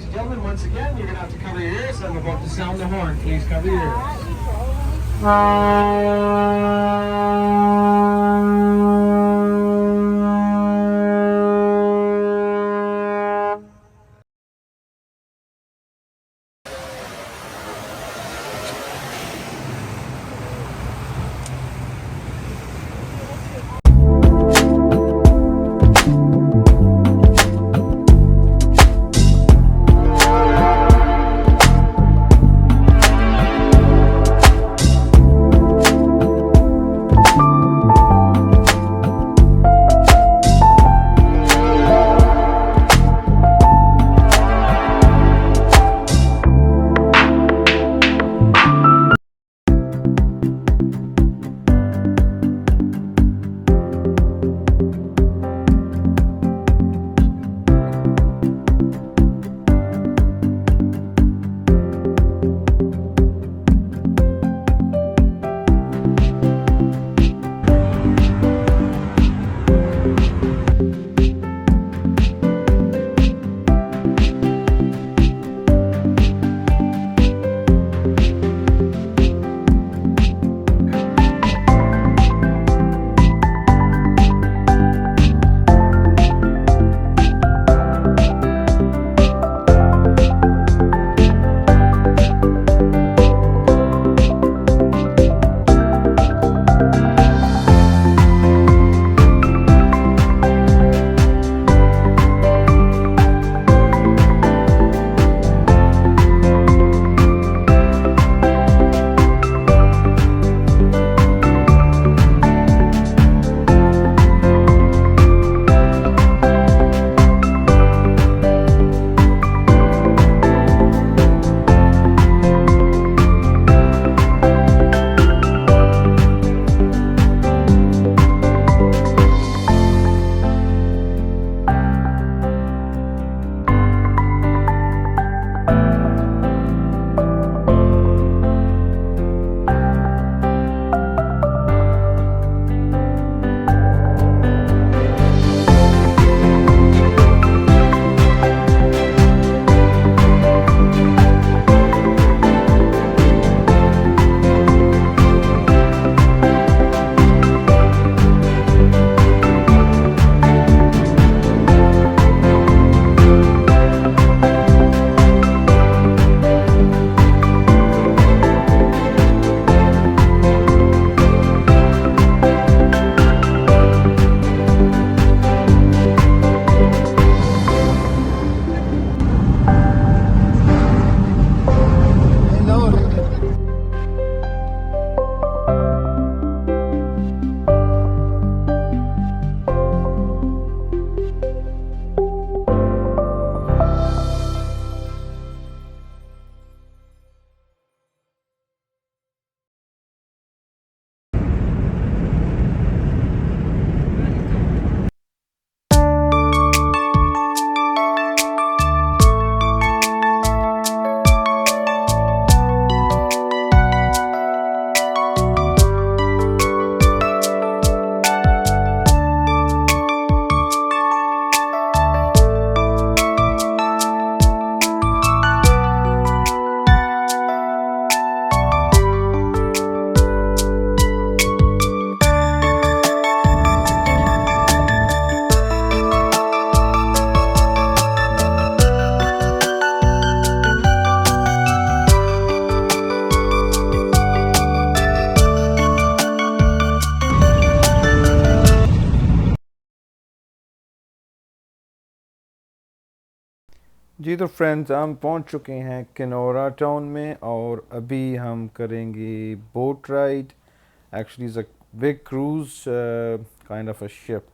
and gentlemen, once again, you're going to have to cover your ears. I'm about to sound the horn. Please cover your ears. जी तो friends हम पहुंच चुके हैं केनोरा town में और अभी हम करेंगे boat ride actually is a big cruise kind of a ship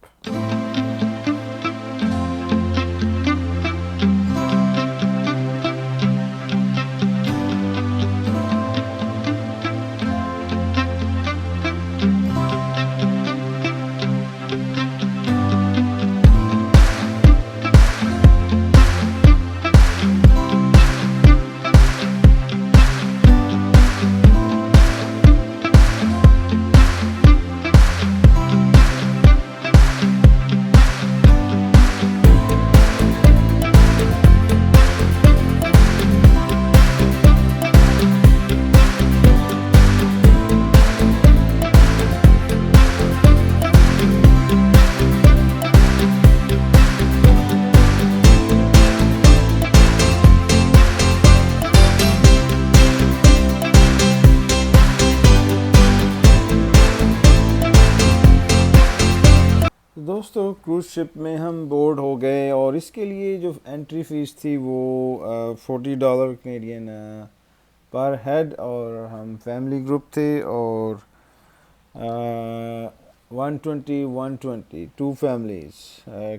cruise ship में हम बोर्ड हो गए और इसके लिए जो एंट्री फ़ीस थी वो $40 कैनेडियन पर हेड, और हम फैमिली ग्रुप थे और 120 टू फैमिलीज़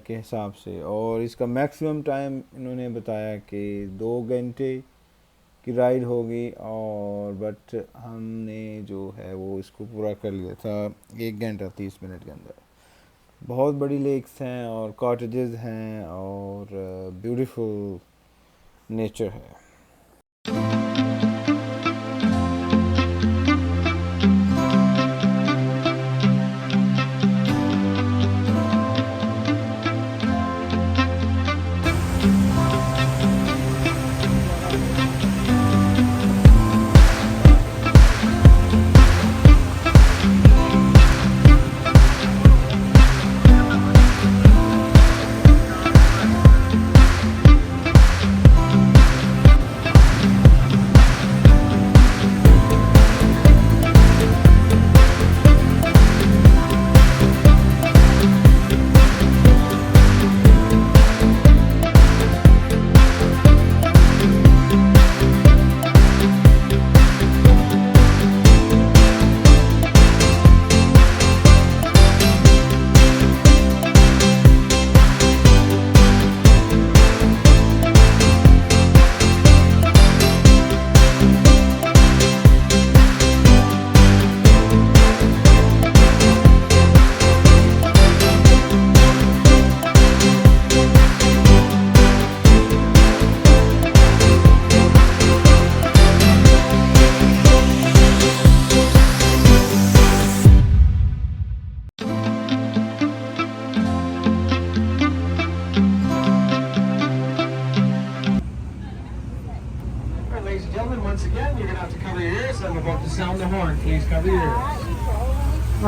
के हिसाब से। और इसका मैक्सिमम टाइम इन्होंने बताया कि 2 घंटे की राइड होगी, और बट हमने जो है वो इसको पूरा कर लिया था 1 घंटा 30 मिनट के अंदर। बहुत बड़ी लेक्स हैं और कॉटेजेस हैं और ब्यूटीफुल नेचर है। Ladies and gentlemen, once again, you're going to have to cover your ears. I'm about to sound the horn. Please cover your ears.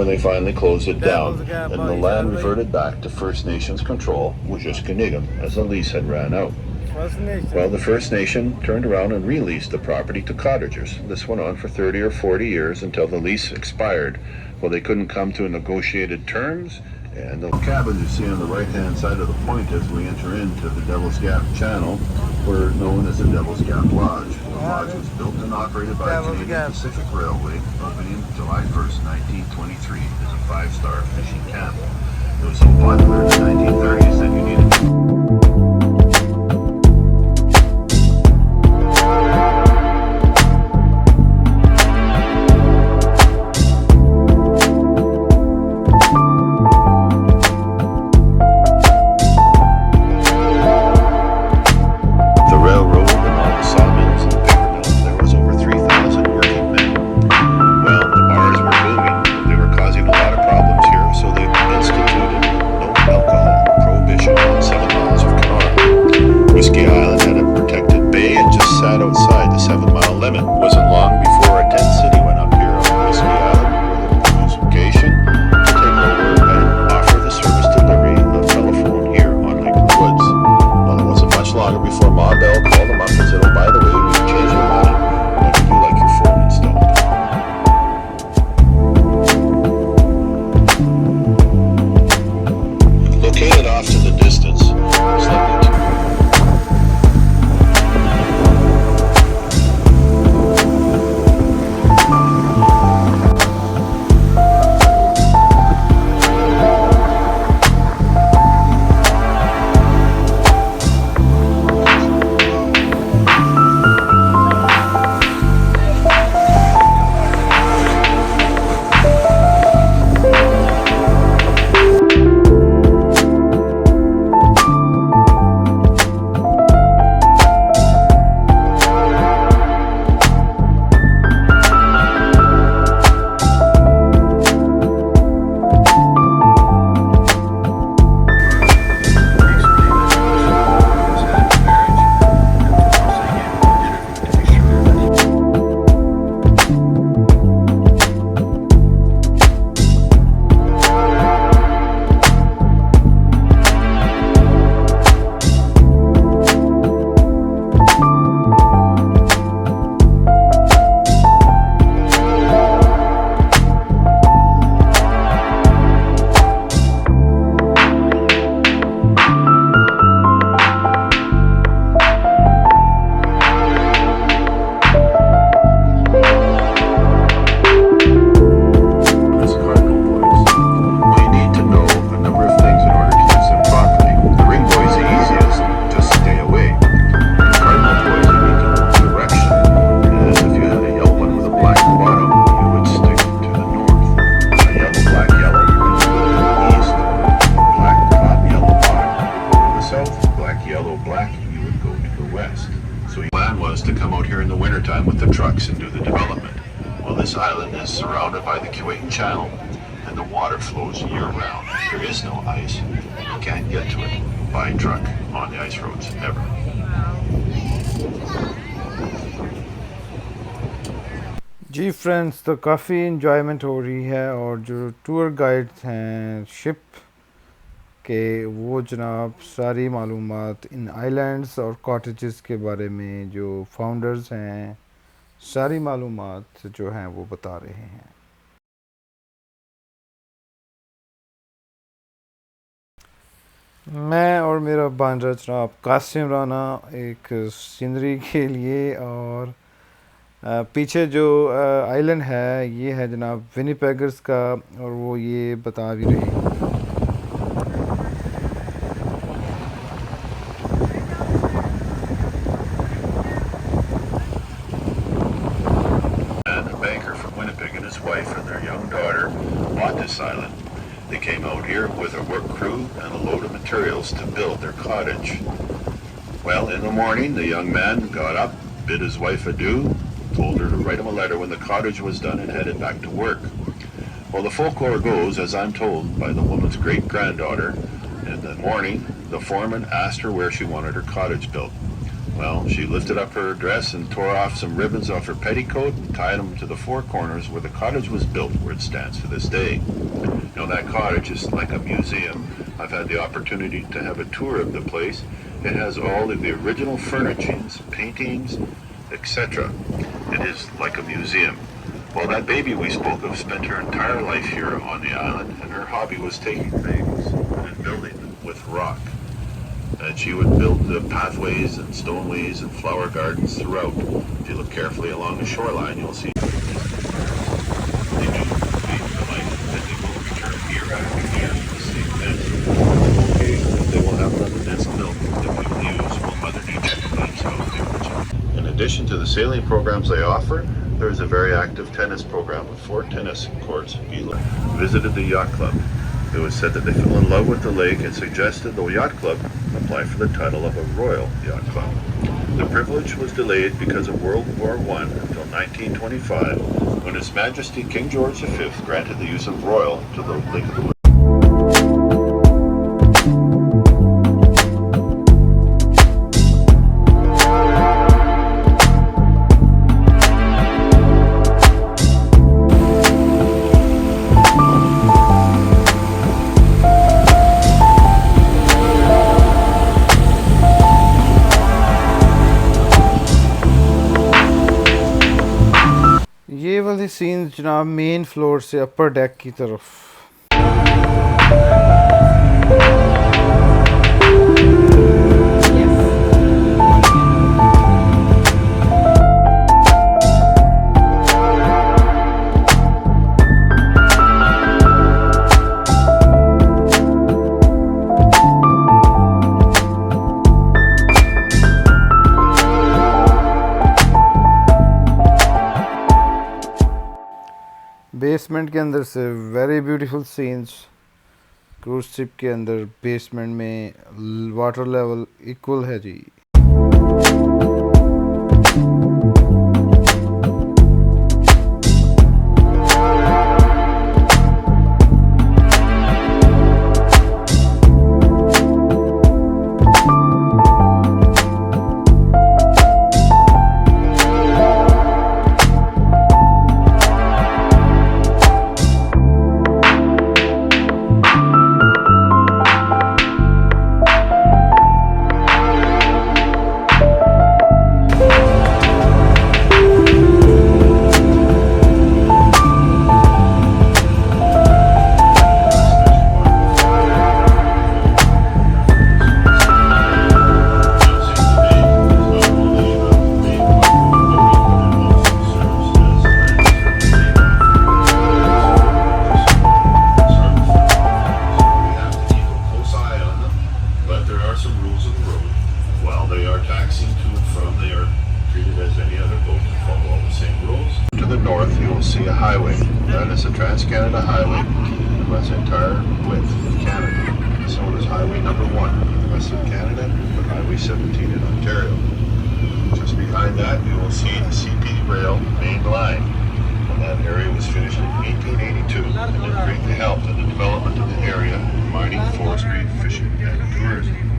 when they finally closed it down, Devil's Gap, and the land reverted back to First Nations control, with just Kenora, as the lease had ran out. First Nation. Well, the First Nation turned around and released the property to cottagers. This went on for 30 or 40 years until the lease expired. Well, they couldn't come to negotiated terms, and the cabins you see on the right-hand side of the point as we enter into the Devil's Gap Channel were known as the Devil's Gap Lodge. The lodge was built and operated by the Canadian Pacific Railway, opening July 1st, 1923, as a 5-star fishing camp. It was so popular in the 1930s that you needed black, you would go to the west. So the plan was to come out here in the wintertime with the trucks and do the development. Well, this island is surrounded by the Kuwait Channel, and the water flows year-round. There is no ice. You can't get to it by truck on the ice roads, ever. जी friends, तो काफ़ी enjoyment हो रही है और जो tour guides हैं ship के वो जनाब सारी मालूमात इन आइलैंड्स और कॉटेजेस के बारे में जो फाउंडर्स हैं सारी मालूमात जो हैं वो बता रहे हैं। मैं और मेरा बांद्रा जनाब कासिम राना एक सीनरी के लिए और पीछे जो आइलैंड है ये है जनाब विनीपेगर्स का और वो ये बता भी रहे हैं। And a banker from Winnipeg and his wife and their young daughter bought this island. They came out here with a work crew and a load of materials to build their cottage. Well, in the morning, the young man got up, bid his wife adieu, told her to write him a letter when the cottage was done and headed back to work. Well, the folklore goes, as I'm told by the woman's great-granddaughter, in the morning, the foreman asked her where she wanted her cottage built. Well, she lifted up her dress and tore off some ribbons off her petticoat and tied them to the four corners where the cottage was built, where it stands to this day. You know, that cottage is like a museum. I've had the opportunity to have a tour of the place. It has all of the original furnishings, paintings, etc. It is like a museum. Well, that baby we spoke of spent her entire life here on the island, and her hobby was taking things and building them with rock. And she would build the pathways and stoneways and flower gardens throughout. If you look carefully along the shoreline, you'll see they do lead the life that they will return year after year to the same nest. Okay, they will have another nest built that we will use while Mother Nature cleans out the original. In addition to the sailing programs they offer, there is a very active tennis program with 4 tennis courts. We visited the yacht club. It was said that they fell in love with the lake and suggested the yacht club apply for the title of a Royal Yacht Club. The privilege was delayed because of World War I until 1925, when His Majesty King George V granted the use of Royal to the Lake of the Woods. ये वाले scenes जनाब main floor से अपर deck की तरफ। Basement के अंदर से very beautiful scenes. Cruise ship के अंदर बेसमेंट में वाटर लेवल इक्वल है जी। To the north, you will see a highway. That is the Transcanada Highway. It runs the entire width of Canada. So is Highway number 1. Western Canada, and Highway 17 in Ontario. Just behind that, you will see the CP Rail main line. And that area was finished in 1882, and it greatly helped in the development of the area, mining, forestry, fishing, and tourism.